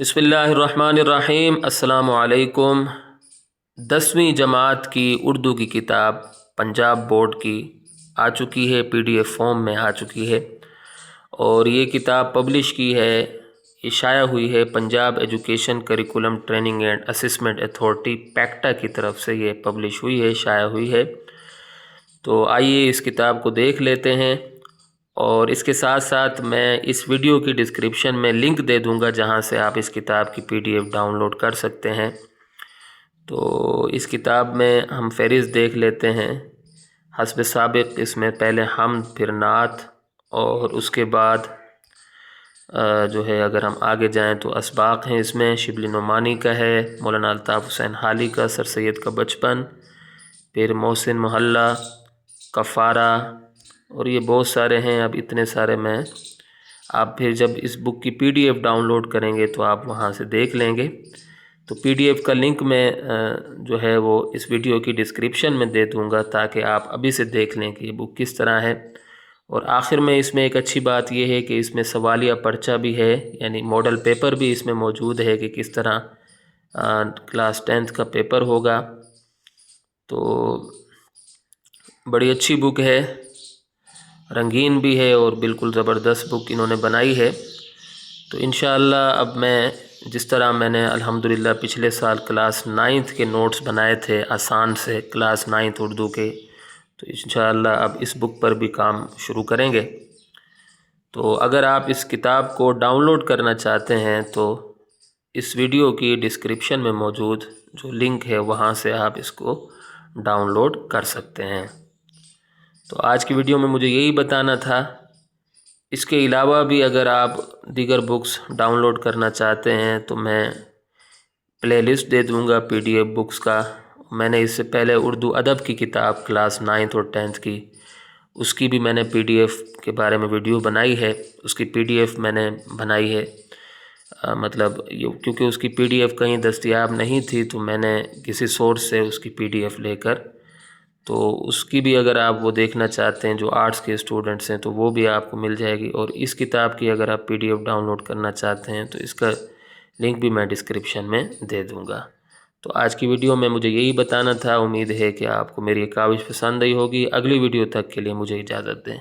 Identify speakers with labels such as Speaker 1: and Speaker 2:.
Speaker 1: बिस्मिल्लाहिर्रहमानिर्रहीम। अस्सलामु अलैकुम। 10वीं जमात की उर्दू की किताब पंजाब बोर्ड की आ चुकी है, PDF फॉर्म में आ चुकी है और ये किताब पब्लिश की है, इशाया हुई है Punjab education curriculum training and assessment authority PECTA की तरफ से ये पब्लिश हुई है, शाया हुई है। तो आइए इस किताब को देख लेते हैं और इसके साथ साथ मैं इस वीडियो की डिस्क्रिप्शन में लिंक दे दूंगा जहां से आप इस किताब की PDF डाउनलोड कर सकते हैं। तो इस किताब में हम फ़हरिस्त देख लेते हैं। हस्ब साबिक इसमें पहले हम फिर नात और उसके बाद जो है अगर हम आगे जाएं तो असबाक हैं, इसमें शिबली नुमानी का है, मौलाना अल्ताफ़ हुसैन हाली का सर सैयद का बचपन, फिर मोहसिन मोहल्ला, कफ़ारा और ये बहुत सारे हैं। अब इतने सारे मैं आप फिर जब इस बुक की PDF डाउनलोड करेंगे तो आप वहाँ से देख लेंगे। तो PDF का लिंक मैं जो है वो इस वीडियो की डिस्क्रिप्शन में दे दूँगा ताकि आप अभी से देख लें कि ये बुक किस तरह है। और आखिर में इसमें एक अच्छी बात यह है कि इसमें सवालिया पर्चा भी है, यानी मॉडल पेपर भी इसमें मौजूद है कि किस तरह क्लास 10th का पेपर होगा। तो बड़ी अच्छी बुक है, रंगीन भी है और बिल्कुल ज़बरदस्त बुक इन्होंने बनाई है। तो इंशाअल्लाह अब मैं जिस तरह मैंने अल्हम्दुलिल्लाह पिछले साल क्लास 9th के नोट्स बनाए थे आसान से, क्लास 9th उर्दू के, तो इंशाअल्लाह अब इस बुक पर भी काम शुरू करेंगे। तो अगर आप इस किताब को डाउनलोड करना चाहते हैं तो इस वीडियो की डिस्क्रिप्शन में मौजूद जो लिंक है वहाँ से आप इसको डाउनलोड कर सकते हैं। तो आज की वीडियो में मुझे यही बताना था। इसके अलावा भी अगर आप दीगर बुक्स डाउनलोड करना चाहते हैं तो मैं प्लेलिस्ट दे दूंगा PDF बुक्स का। मैंने इससे पहले उर्दू अदब की किताब क्लास 9th और 10th की, उसकी भी मैंने PDF के बारे में वीडियो बनाई है, उसकी PDF मैंने बनाई है। मतलब क्योंकि उसकी PDF कहीं दस्तयाब नहीं थी तो मैंने किसी सोर्स से उसकी PDF लेकर, तो उसकी भी अगर आप वो देखना चाहते हैं जो आर्ट्स के स्टूडेंट्स हैं तो वो भी आपको मिल जाएगी। और इस किताब की अगर आप PDF डाउनलोड करना चाहते हैं तो इसका लिंक भी मैं डिस्क्रिप्शन में दे दूंगा। तो आज की वीडियो में मुझे यही बताना था। उम्मीद है कि आपको मेरी काविश पसंद आई होगी। अगली वीडियो तक के लिए मुझे इजाज़त दें।